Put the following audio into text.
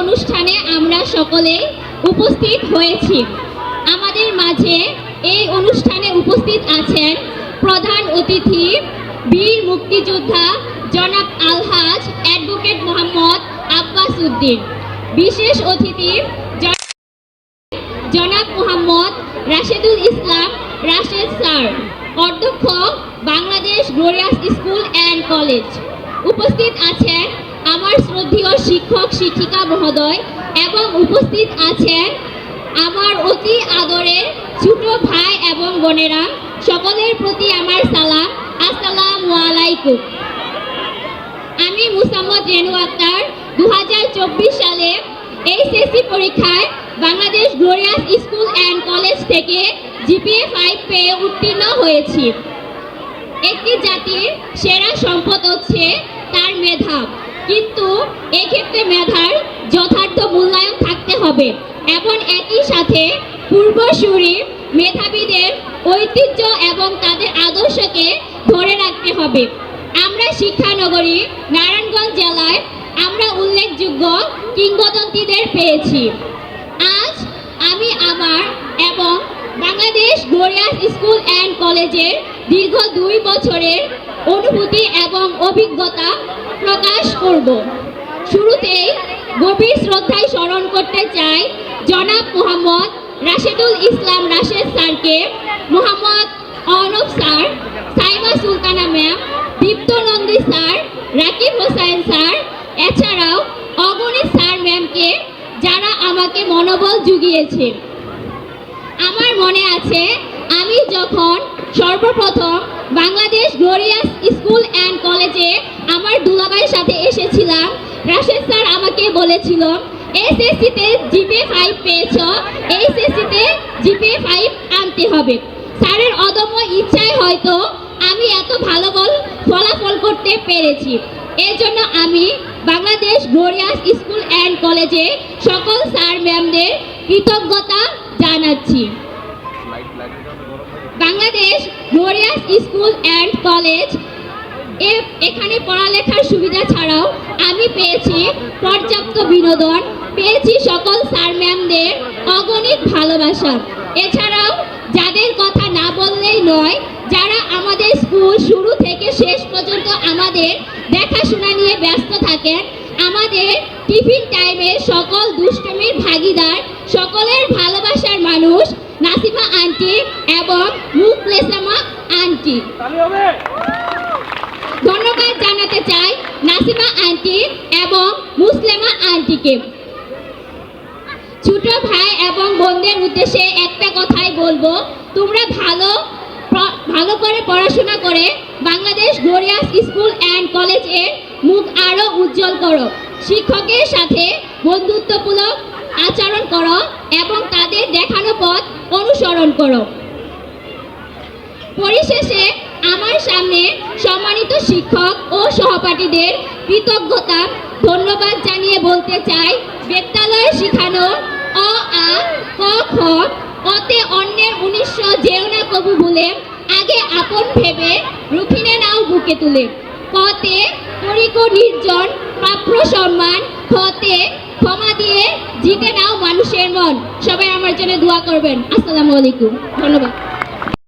অনুষ্ঠানে আমরা সকলে উপস্থিত হয়েছি। আমাদের মাঝে এই অনুষ্ঠানে উপস্থিত আছেন প্রধান অতিথি বীর মুক্তিযোদ্ধা জনাব আলহাজ অ্যাডভোকেট মোহাম্মদ আব্বাস উদ্দিন, বিশেষ অতিথি জনাব মোহাম্মদ রাশেদুল ইসলাম রাশেদ স্যার, অধ্যক্ষ Bangladesh glorious school and college. উপস্থিত আছেন আমার শ্রদ্ধেয় শিক্ষক শিক্ষিকা মহোদয় এবং উপস্থিত আছেন আমার অতি আদরের ছোট ভাই এবং বোনেরা। সকলের প্রতি আমার সালাম, আসসালামু আলাইকুম। আমি মুসাম্মদ রেনু আক্তার 2024 সালে এইচএসসি পরীক্ষায় Bangladesh glorious school and college থেকে জিপিএ 5 পেয়ে উত্তীর্ণ হয়েছি। একটি জাতির সেরা সম্পদ হচ্ছে তার মেধা, কিন্তু এক্ষেত্রে মেধার যথার্থ মূল্যায়ন থাকতে হবে এবং একই সাথে পূর্বসূরি মেধাবীদের ঐতিহ্য এবং তাদের আদর্শকে ধরে রাখতে হবে। আমরা শিক্ষানগরী নারায়ণগঞ্জ জেলায় আমরা উল্লেখযোগ্য কিংবদন্তিদের পেয়েছি। আজ আমি আমার এবং বাংলাদেশ গ্লোরিয়াস স্কুল অ্যান্ড কলেজের দীর্ঘ 2 বছরের অনুভূতি এবং অভিজ্ঞতা প্রকাশ করব। শুরুতেই গভীর শ্রদ্ধায় স্মরণ করতে চাই জনাব মোহাম্মদ রাশেদুল ইসলাম রাশেদ স্যারকে, মোহাম্মদ অনব স্যার, সাইমা সুলতানা ম্যাম, দীপ্ত নন্দী স্যার, রাকিব হোসেন স্যার, এছাড়াও অগণিত স্যার ম্যামকে, যারা আমাকে মনোবল জুগিয়েছে। আমার মনে আছে আমি যখন সর্বপ্রথম বাংলাদেশ গ্লোরিয়াস স্কুল অ্যান্ড কলেজে আমার দুলাভাইয়ের সাথে এসেছিলাম, রাশেদ স্যার আমাকে বলেছিল এসএসসিতে জিপিএ 5 পেয়েছ, এইচএসসিতে জিপিএ 5 আনতে হবে। স্যারের অদম্য ইচ্ছায় হয়তো আমি এত ভালো ফলাফল করতে পেরেছি। এর জন্য আমি বাংলাদেশ গ্লোরিয়াস স্কুল অ্যান্ড কলেজে সকল স্যার ম্যামদের কৃতজ্ঞতা জানাচ্ছি। Bangladesh glorious school and college এখানে পড়ালেখার সুবিধা ছাড়াও আমি পেয়েছি পর্যাপ্ত বিনোদন, পেয়েছি সকল স্যার ম্যামদের অগণিত ভালোবাসা। এছাড়াও যাদের কথা না বললেই নয়, যারা আমাদের স্কুল শুরু থেকে শেষ পর্যন্ত আমাদের দেখাশোনা নিয়ে ব্যস্ত থাকেন, আমাদের টিফিন টাইমে সকল দুষ্টমির ভাগিদার, সকলের ভালোবাসার মানুষ নাসিমা আন্টি এবং মুখলেসামা আন্টি। ধন্যবাদ জানাতে চাই নাসিমা আন্টি এবং মুসলেমা আন্টিকে। ছোট ভাই এবং বোনদের উদ্দেশ্যে একটা কথাই বলবো, তোমরা ভালো করে পড়াশোনা করে বাংলাদেশ গ্লোরিয়াস স্কুল অ্যান্ড কলেজের মুখ আরও উজ্জ্বল করো। শিক্ষকের সাথে বন্ধুত্বমূলক আচরণ করো এবং তাদের দেখানো পথ অনুসরণ করো। পরিশেষে আমার সামনে সম্মানিত শিক্ষক ও সহপাঠীদের কৃতজ্ঞতা ধন্যবাদ জানিয়ে বলতে চাই, বিদ্যালয়ে শিখানো অ আ ক খ অতে অন্যের 1900 যেও না কবু বলে, আগে আপন ভেবে রুখিনে নাও বুকে তুলে, কতে করিকো নির্জন প্রাপ্য সম্মান, খতে ক্ষমা দিয়ে জিতে নাও মানুষের মন। সবাই আমার জন্য দোয়া করবেন। আসসালামু আলাইকুম। ধন্যবাদ।